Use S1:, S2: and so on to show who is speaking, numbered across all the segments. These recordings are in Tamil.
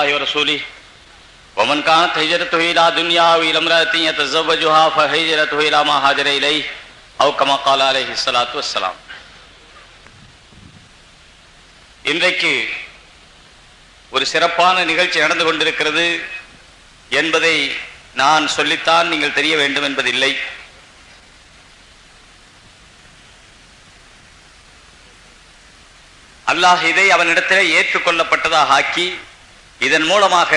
S1: இலல்லாஹி வ ரசூலிஹி வமன் கானத் ஹிஜ்ரத்துஹு இலா துன்யா வ இலா இம்ராஅத்தின் யதஸவ்வஜுஹா ஃபஹிஜ்ரத்துஹு இலா மா ஹாஜர இலைஹி அவ் கமா கால அலைஹி ஸலாத்து வஸ்ஸலாம். இன்றைக்கு ஒரு சிறப்பான நிகழ்ச்சி நடந்து கொண்டிருக்கிறது என்பதை நான் சொல்லித்தான் நீங்கள் தெரிய வேண்டும் என்பதில்லை. அல்லாஹ் இதை அவனிடத்திலே ஏற்றுக்கொள்ளப்பட்டதாக ஆக்கி இதன் மூலமாக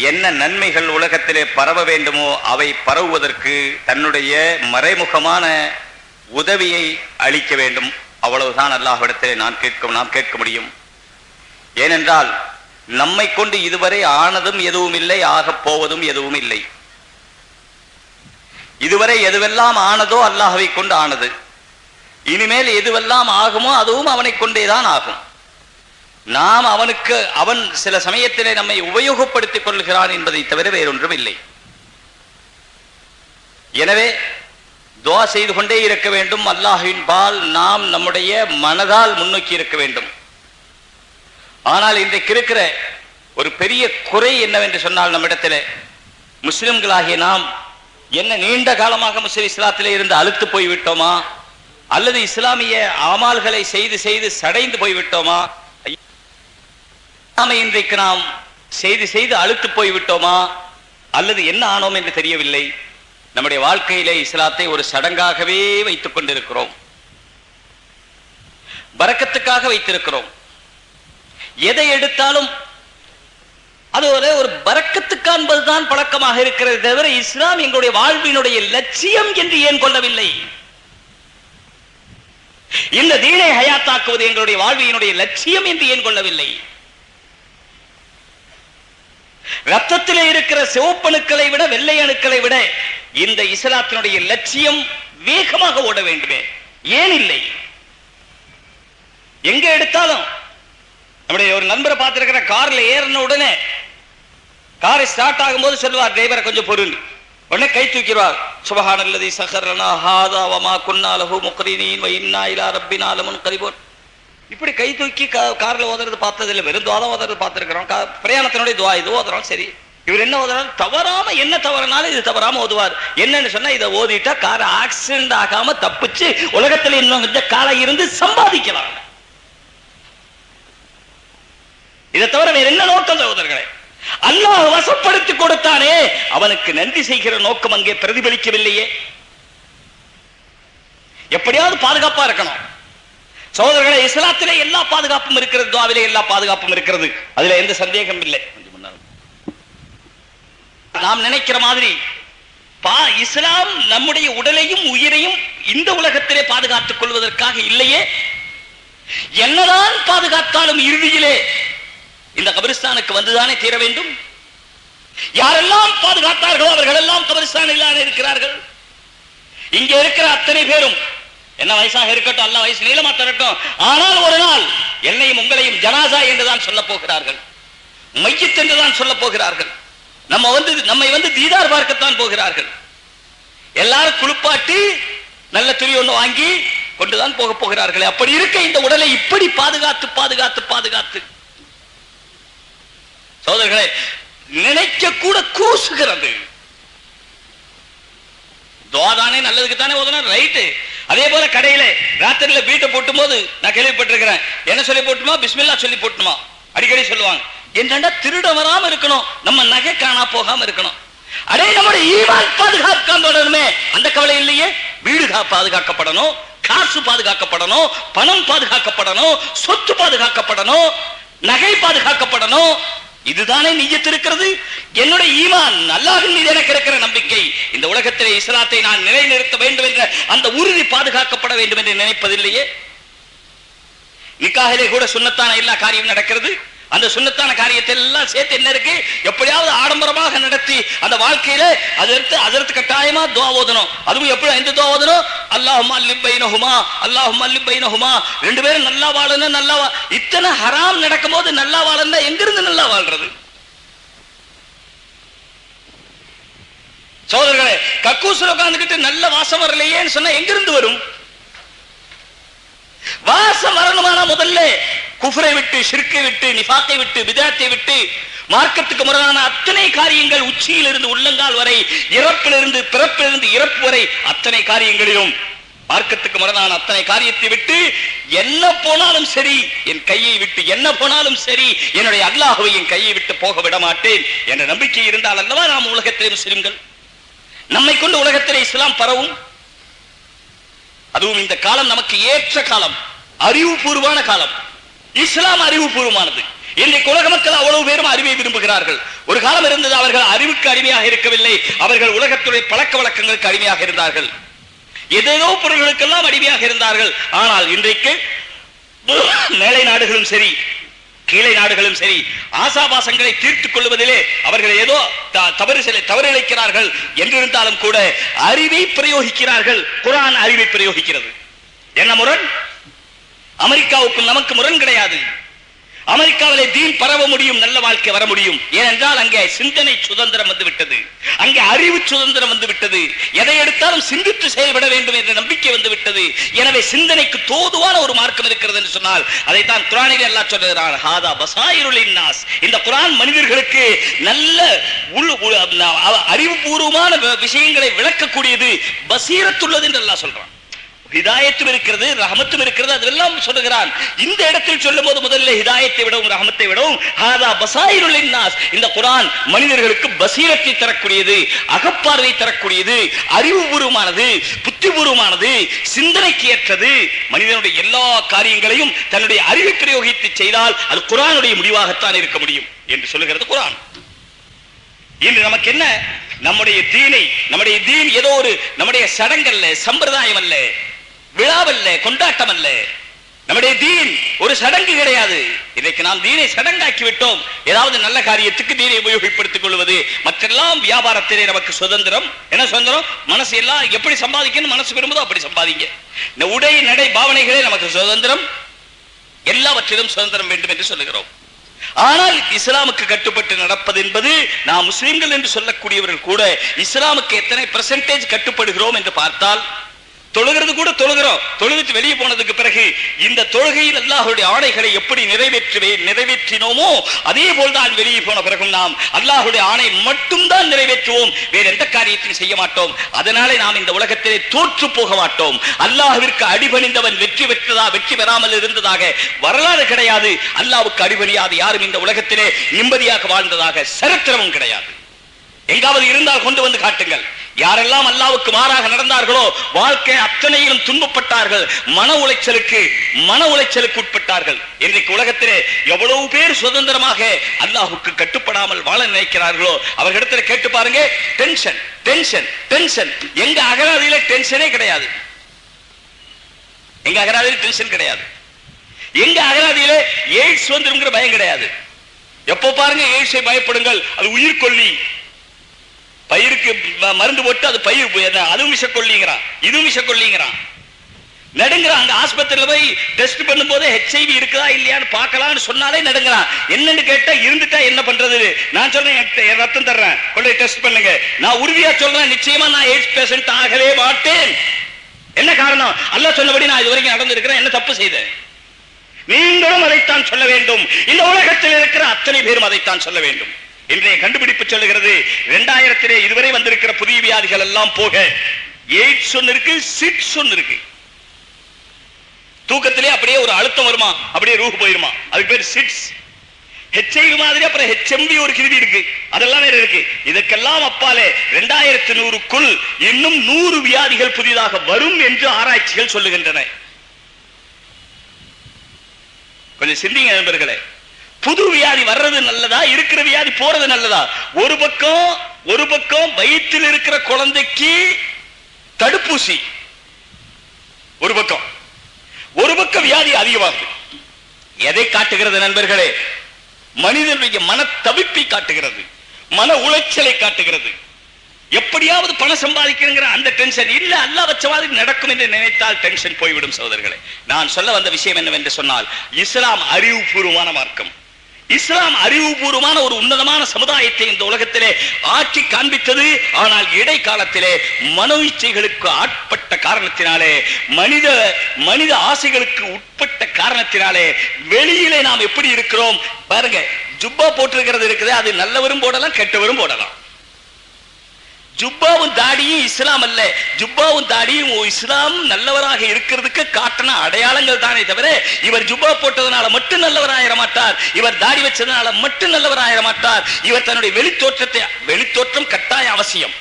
S1: என்ன நன்மைகள் உலகத்திலே பரவ வேண்டுமோ அவை பரவுவதற்கு தன்னுடைய மறைமுகமான உதவியை அளிக்க வேண்டும். அவ்வளவுதான் அல்லாஹ்விடத்திலே நாம் கேட்க முடியும். ஏனென்றால் நம்மை கொண்டு இதுவரை ஆனதும் எதுவும் இல்லை, ஆகப் போவதும் எதுவும் இல்லை. இதுவரை எதுவெல்லாம் ஆனதோ அல்லாஹ்வை கொண்டு ஆனது. இனிமேல் எதுவெல்லாம் ஆகுமோ அதுவும் அவனை கொண்டேதான் ஆகும். நாம் அவன் சில சமயத்திலே நம்மை உபயோகப்படுத்திக் கொள்கிறான் என்பதை தவிர வேறொன்றும் இல்லை. எனவே துஆ செய்து கொண்டே இருக்க வேண்டும். அல்லாஹ்வின் பால் நாம் நம்முடைய மனதால் முன்னோக்கி இருக்க வேண்டும். ஆனால் இன்றைக்கு இருக்கிற ஒரு பெரிய குறை என்னவென்று சொன்னால், நம்மிடத்தில் முஸ்லிம்களாகிய நாம் என்ன நீண்ட காலமாக முஸ்லிம் இஸ்லாத்திலே இருந்து அழுத்து போய்விட்டோமா, அல்லது இஸ்லாமிய அமால்களை செய்து செய்து சடைந்து போய்விட்டோமா, இன்றைக்கு நாம் செய்து செய்து அழுத்து போய்விட்டோமா, அல்லது என்ன ஆனோம் என்று தெரியவில்லை. நம்முடைய வாழ்க்கையிலே இஸ்லாத்தை ஒரு சடங்காகவே வைத்துக் கொண்டிருக்கிறோம், பரக்கத்துக்காக வைத்திருக்கிறோம். எதை எடுத்தாலும் அது ஒரு பரக்கத்து காண்பதுதான் பழக்கமாக இருக்கிறது தவிர இஸ்லாம் எங்களுடைய வாழ்வினுடைய லட்சியம் என்று ஏன் கொள்ளவில்லை? இந்த தீனை ஹயாத்தாக்குவது எங்களுடைய வாழ்வினுடைய லட்சியம் என்று ஏன் கொள்ளவில்லை? ரத்தத்திலே இருக்கிற சிவப்பணுக்களை விட வெள்ளை அணுக்களை விட இந்த இஸ்லாத்தினுடைய லட்சியம் வேகமாக ஓட வேண்டுமே, ஏன் இல்லை? எங்க எடுத்தாலும் நம்முடைய ஒரு நண்பரை பார்த்திருக்கிற, கார்ல ஏறின உடனே காரை ஸ்டார்ட் ஆகும்போது சொல்லுவார், டிரைவரை கொஞ்சம் பொருள். உடனே கை தூக்கிடுவார், சுபஹானல்லதி ஸஹரலனா ஹாதா வமா குன்னா லஹு முக்ரினீன் வ இன்னா இலா ரப்பினா லமுன்கலிபூன். இப்படி கை தூக்கி கார்ல ஓதுறது பார்த்ததில்லை, வெறும் துஆ தான் ஓதுறது பார்த்திருக்கிறோம். பிரயாணத்தினுடைய துஆ இது ஓதுறோம். சரி, இவர் என்ன ஓதுறாரு? தவறாம என்ன தவறனாலும் இது தவறாம ஓதுவார். என்னன்னு சொன்னா, இதை ஓதிட்டா கார் ஆக்சிடென்ட் ஆகாம தப்பிச்சு உலகத்தில் இன்னும் கொஞ்சம் காலம் இருந்து சம்பாதிக்கலாம். இதை தவிர வேற என்ன நோக்கம் சகோதரர்களே? அல்லாஹ் வசப்படுத்தி கொடுத்தானே, அவனுக்கு நன்றி செய்கிற நோக்கம் அங்கே பிரதிபலிக்கவில்லையே. எப்படியாவது பாதுகாப்பா இருக்கணும் சகோதரர்களே. இஸ்லாத்திலே எல்லா பாதுகாப்பும் இருக்கிறது, துஆவிலே எல்லா பாதுகாப்பும் இருக்கிறது, அதுல எந்த சந்தேகம் இல்லை. நாம் நினைக்கிற மாதிரி இஸ்லாம் நம்முடைய உடலையும் உயிரையும் இந்த உலகத்திலே பாதுகாத்துக் கொள்வதற்காக இல்லையே. என்னதான் பாதுகாத்தாலும் இறுதியிலே இந்த கபிரிஸ்தானுக்கு வந்துதானே தீர வேண்டும். யாரெல்லாம் பாதுகாத்தார்களோ அவர்கள் எல்லாம் கபிரிஸ்தானில் இருக்கிறார்கள். இங்கே இருக்கிற அத்தனை பேரும் என்ன வயசாக இருக்கட்டும், அல்ல வயசு நீளமா தரட்டும், ஆனால் ஒரு நாள் என்னையும் உங்களையும் ஜனாசா என்றுதான் சொல்ல போகிறார்கள், மையத் என்றுதான் சொல்ல போகிறார்கள். நம்மை வந்து தீதார் பார்க்கத்தான் போகிறார்கள். எல்லாரும் குளிப்பாட்டி நல்ல துணி ஒண்ணு வாங்கி கொண்டுதான் போக போகிறார்கள். அப்படி இருக்க இந்த உடலை இப்படி பாதுகாத்து பாதுகாத்து பாதுகாத்து சோதர்களே நினைக்க கூட கூசுகிறது. துஆதானே நல்லதுக்கு தானே ஓதுனா ரைட்டு. அதே போல கடையில ராத்திரில வீட்டை போட்டும் போது நான் கேள்விப்பட்டிருக்கிறேன், என்ன சொல்லி போட்டுமா? பிஸ்மில்லா சொல்லி போட்டுமா. அடிக்கடி சொல்லுவாங்க. என்னடா திருட வராம இருக்கணும், நம்ம நகை காணா போகாம இருக்கணும். அடே, நம்முடைய ஈமான் பாதுகாக்கணுமே, அந்த கவலை இல்லையே. வீடு பாதுகாக்கப்படணும், காசு பாதுகாக்கப்படணும், பணம் பாதுகாக்கப்படணும், சொத்து பாதுகாக்கப்படணும், நகை பாதுகாக்கப்படணும். இதுதானே நிய்யத் இருக்கிறது. என்னுடைய ஈமான், அல்லாஹ்வின் மீது எனக்கு இருக்கிற நம்பிக்கை, இந்த உலகத்திலே இஸ்லாத்தை நான் நிலைநிறுத்த வேண்டும் என்ற அந்த உறுதி பாதுகாக்கப்பட வேண்டும் என்று நினைப்பதில்லையே. நிக்காஹிலே கூட சுன்னத்தான எல்லா காரியம் நடக்கிறது. அந்த சுன்னத்தான காரியத்தை எல்லாம் சேர்த்து என்ன இருக்கு, எப்படியாவது ஆடம்பரமாக நடத்தி அந்த வாழ்க்கையில அதற்கு கட்டாயமா துஆ ஓதணும். அதுவும் எப்படி எந்த துஆ ஓதணும்? அல்லாஹும்ம அல்லிப் பைனஹுமா, அல்லாஹும்ம அல்லிப் பைனஹுமா. ரெண்டு பேரும் நல்லா வாழணும். நல்லா இத்தனை ஹராம் நடக்கும் போது நல்லா வாழணும்னா எங்கிருந்து நல்லா வாழ்றது? சோதரர்களே, கக்கூசுல உட்கார்ந்துகிட்டு நல்ல வாசம் வரலையேன்னு சொன்னா எங்கிருந்து வரும்? வாசம் வரணுமானா முதல்ல குஃப்ரை விட்டு, ஷிர்க்கை விட்டு, நிஃபாக்கை விட்டு, பிதஅத்தை விட்டு, மார்க்கத்துக்கு முரணான அத்தனை காரியங்கள், உச்சியிலிருந்து உள்ளங்கால் வரை, இறப்பிலிருந்து பிறப்பிலிருந்து இறப்பு வரை அத்தனை காரியங்களிலும் மார்க்கத்துக்கு முரணான அத்தனை காரியத்தை விட்டு என்ன போனாலும் சரி, என் கையை விட்டு என்ன போனாலும் சரி, என்னுடைய அல்லாஹ்வை என் கையை விட்டு போக விட மாட்டேன் என்ற நம்பிக்கை இருந்தால் அல்லவா நாம் உலகத்திலே முஸ்லிம்கள், நம்மை கொண்டு உலகத்திலே இஸ்லாம் பரவும். அதுவும் இந்த காலம் நமக்கு ஏற்ற காலம், அறிவுபூர்வமான காலம். இஸ்லாம் அறிவுபூர்வமானது. இன்றைக்கு உலக மக்கள் அவ்வளவு பேரும் அறிவை விரும்புகிறார்கள். ஒரு காலம் இருந்தது, அவர்கள் அறிவுக்கு அடிமையாக இருக்கவில்லை, அவர்கள் உலகத்துடைய பழக்க வழக்கங்களுக்கு அடிமையாக இருந்தார்கள், ஏதேதோ பொருள்களுக்கெல்லாம் அடிமையாக இருந்தார்கள். ஆனால் இன்றைக்கு மேலை நாடுகளும் சரி, கீழே நாடுகளும் சரி, ஆசாபாசங்களை தீர்த்துக் கொள்வதிலே அவர்கள் ஏதோ தவறிழைக்கிறார்கள் என்றிருந்தாலும் கூட அறிவை பிரயோகிக்கிறார்கள். குர்ஆன் அறிவை பிரயோகிக்கிறது. என்ன முரண்? அமெரிக்காவுக்கும் நமக்கு முரண் கிடையாது. அமெரிக்காவிலே தீன் பரவ முடியும், நல்ல வாழ்க்கை வர முடியும். ஏனென்றால் அங்கே சிந்தனை சுதந்திரம் வந்து விட்டது, அங்கே அறிவு சுதந்திரம் வந்து விட்டது, எதை எடுத்தாலும் சிந்தித்து செயல்பட வேண்டும் என்ற நம்பிக்கை வந்து விட்டது. எனவே சிந்தனைக்கு தோதுவான ஒரு மார்க்கம் இருக்கிறது என்று சொன்னால் அதைத்தான் குர்ஆனிலே அல்லாஹ் சொல்கிறான், ஹாதா பஸாயிருல் லின்னாஸ். இந்த குர்ஆன் மனிதர்களுக்கு நல்ல அறிவுபூர்வமான விஷயங்களை விளக்கக்கூடியது, பசீரத்துள்ளது என்று அல்லாஹ் சொல்றான். ஹிதாயத்தும் இருக்கிறது, ரஹமத்தும் இருக்கிறது, அதெல்லாம் சொல்லுகிறான். இந்த இடத்தில் சொல்லும் போது முதல்ல ஹிதாயத்தை விடவும் ரஹமத்தை விடவும் ஹாதா பஸாயிருல் லின்னாஸ், இந்த குர்ஆன் மனிதர்களுக்கு பசீரத்தை தரக்கூடியது, அகப்பார்வை தரக்கூடியது, அறிவுபூர்வமானது, புத்திபூர்வமானது, சிந்தனைக்கு ஏற்றது. மனிதனுடைய எல்லா காரியங்களையும் தன்னுடைய அறிவை பிரயோகித்து செய்தால் அது குர்ஆனுடைய முடிவாகத்தான் இருக்க முடியும் என்று சொல்லுகிறது குர்ஆன். இன்று நமக்கு என்ன? நம்முடைய தீன் ஏதோ ஒரு நம்முடைய சடங்கல்ல, சம்பிரதாயம் அல்ல, விழாவல்ல, கொண்டாட்டம் அல்ல. நம்முடைய தீன் ஒரு சடங்கு கிடையாது. இன்றைக்கு நாம் தீனை சடங்காக்கி விட்டோம். ஏதாவது நல்ல காரியத்துக்கு தீனை உபயோகப்படுத்திக் கொள்வது, மற்றெல்லாம் வியாபாரத்திலே நமக்கு சுதந்திரம். என்ன சுதந்திரம்? மனசு எல்லாம் எப்படி சம்பாதிக்கணும், மனசு விரும்புதோ அப்படி சம்பாதிங்க. இந்த உடை நடை பாவனைகளே நமக்கு சுதந்திரம், எல்லாவற்றிலும் சுதந்திரம் வேண்டும் என்று சொல்லுகிறோம். ஆனால் இஸ்லாமுக்கு கட்டுப்பட்டு நடப்பது என்பது, நாம் முஸ்லிம்கள் என்று சொல்லக்கூடியவர்கள் கூட இஸ்லாமுக்கு எத்தனை பெர்சன்டேஜ் கட்டுப்படுகிறோம் என்று பார்த்தால், தொழுகிறது கூட தொழுகிறோம், தொழுவிட்டு வெளியே போனதுக்கு பிறகு இந்த தொழுகையில் அல்லாஹ்வுடைய ஆணைகளை எப்படி நிறைவேற்றினோமோ அதே போல்தான் வெளியே போன பிறகும் நாம் அல்லாஹ்வுடைய ஆணை மட்டும்தான் நிறைவேற்றுவோம், வேற எந்த காரியத்தையும் செய்ய மாட்டோம். அதனாலே நாம் இந்த உலகத்திலே தோற்று போக மாட்டோம். அல்லாஹ்விற்கு அடிபணிந்தவன் வெற்றி பெறாமல் இருந்ததாக வரலாறு கிடையாது. அல்லாஹ்வுக்கு அடிபணியாத யாரும் இந்த உலகத்திலே நிம்மதியாக வாழ்ந்ததாக சரித்திரமும் கிடையாது. எங்காவது இருந்தால் கொண்டு வந்து காட்டுங்கள். யாரெல்லாம் அல்லாஹ்வுக்கு மாறாக நடந்தார்களோ வாழ்க்கை அத்தனையிலும் துன்பப்பட்டார்கள், மன உளைச்சலுக்கு உட்பட்டார்கள். இன்றைக்கு உலகத்திலே எவ்வளவு பேர் சுதந்திரமாக அல்லாஹ்வுக்கு கட்டுப்படாமல் வாழ நினைக்கிறார்களோ அவர்களிடத்தில் கேட்டு பாருங்க. Tension tension tension. எங்க அகராதியில டென்ஷனே கிடையாது. எங்க அகராதியில டென்ஷன் கிடையாது. எங்க அகராதியில எய்ட்ஸ் வந்துருங்கிற பயம் கிடையாது. எப்போ பாருங்க எய்ட்ஸை பயப்படுங்கள், அது உயிர்கொல்லி, பயிருக்கு மருந்து போட்டு அது பயிர் அதுவும் விஷக்கொல்லிங்கிறான், இதுவும் விஷக்கொல்லிங்கிறான், நடுங்கிறான். ஆஸ்பத்திரியில போய் டெஸ்ட் பண்ணும் போது HIV இருக்குதா இல்லையான்னு பார்க்கலாம்னு சொன்னாலே நடுங்கிறான். என்னன்னு கேட்டா இருந்துட்டா என்ன பண்றது? நான் சொல்றேன் என் ரத்தம் தர்றேன், கொண்டு டெஸ்ட் பண்ணுங்க. நான் உறுதியா சொல்றேன், நிச்சயமா நான் எய்ட்ஸ் பேஷண்ட் ஆகவே மாட்டேன். என்ன காரணம்? அல்லாஹ் சொன்னபடி நான் இதுவரைக்கும் நடந்திருக்கிறேன். என்ன தப்பு செய்தேன்? நீங்களும் அதைத்தான் சொல்ல வேண்டும். இந்த உலகத்தில் இருக்கிற அத்தனை பேரும் அதைத்தான் சொல்ல வேண்டும். இன்றைய கண்டுபிடிப்பு சொல்லுகிறது, 2000 இதுவரை வந்திருக்கிற புதிய வியாதிகள் எல்லாம் போக எய்ட்ஸ் ஒன்னு இருக்கு, சிட்ஸ் ஒன்னு இருக்கு. தூக்கத்திலே அப்படியே ஒரு அழுத்தம் வருமா, அப்படியே ரூஹ் போயிருமா, அதுக்கு பேர் சிட்ஸ். HIV மாதிரி அப்புறம் HMV ஒரு கிருமி இருக்கு, அதெல்லாம் வேற இருக்கு. இதற்கெல்லாம் அப்பாலே 2100க்குள் இன்னும் 100 வியாதிகள் புதிதாக வரும் என்று ஆராய்ச்சிகள் சொல்லுகின்றன. கொஞ்சம் சிந்திங்க நண்பர்களே. புது வியாதி வர்றது நல்லதா, இருக்கிற வியாதி போறது நல்லதா? ஒரு பக்கம் வயிற்றில் இருக்கிற குழந்தைக்கு தடுப்பூசி, ஒரு பக்கம் வியாதி அதிகமாகுது. எதை காட்டுகிறது நண்பர்களே? மனிதனுடைய மன தவிப்பை காட்டுகிறது, மன உளைச்சலை காட்டுகிறது. எப்படியாவது பணம் சம்பாதிக்கிற அந்த டென்ஷன் இல்ல, அல்லாஹ் வச்ச மாதிரி நடக்கும் என்று நினைத்தால் டென்ஷன் போய்விடும். சகோதரர்களே, நான் சொல்ல வந்த விஷயம் என்னவென்று சொன்னால், இஸ்லாம் அறிவுபூர்வமான மார்க்கம். இஸ்லாம் அறிவுபூர்வமான ஒரு உன்னதமான சமுதாயத்தை இந்த உலகத்திலே ஆட்சி காண்பித்தது. ஆனால் இடைக்காலத்திலே மனோ இச்சைகளுக்கு ஆட்பட்ட காரணத்தினாலே, மனித ஆசைகளுக்கு உட்பட்ட காரணத்தினாலே வெளியிலே நாம் எப்படி இருக்கிறோம் பாருங்க. ஜுப்பா போட்டிருக்கிறது இருக்குது, அது நல்லவரும் போடலாம் கெட்டவரும் போடலாம். ஜுப்பாவும் தாடியும் இஸ்லாம் அல்ல. ஜுப்பாவும் தாடியும் இஸ்லாம் நல்லவராக இருக்கிறதுக்கு காட்டின அடையாளங்கள் தானே தவிர, இவர் ஜுப்பா போட்டதனால மட்டும் நல்லவராயிர மாட்டார், இவர் தாடி வச்சதனால மட்டும் நல்லவராயிர மாட்டார். இவர் தன்னுடைய வெளித்தோற்றம் கட்டாய அவசியம்.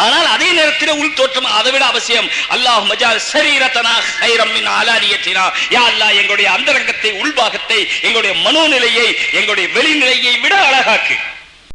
S1: ஆனால் அதே நேரத்தில் உள் தோற்றம் அதை விட அவசியம். அல்லாஹ் மஜால் ஸரீரத்தனா கைரம் மின் அலானியத்தினா, யா அல்லாஹ் எங்களுடைய அந்தரங்கத்தை, உள்பாகத்தை, எங்களுடைய மனோநிலையை, எங்களுடைய வெளிநிலையை விட அழகாக்கு.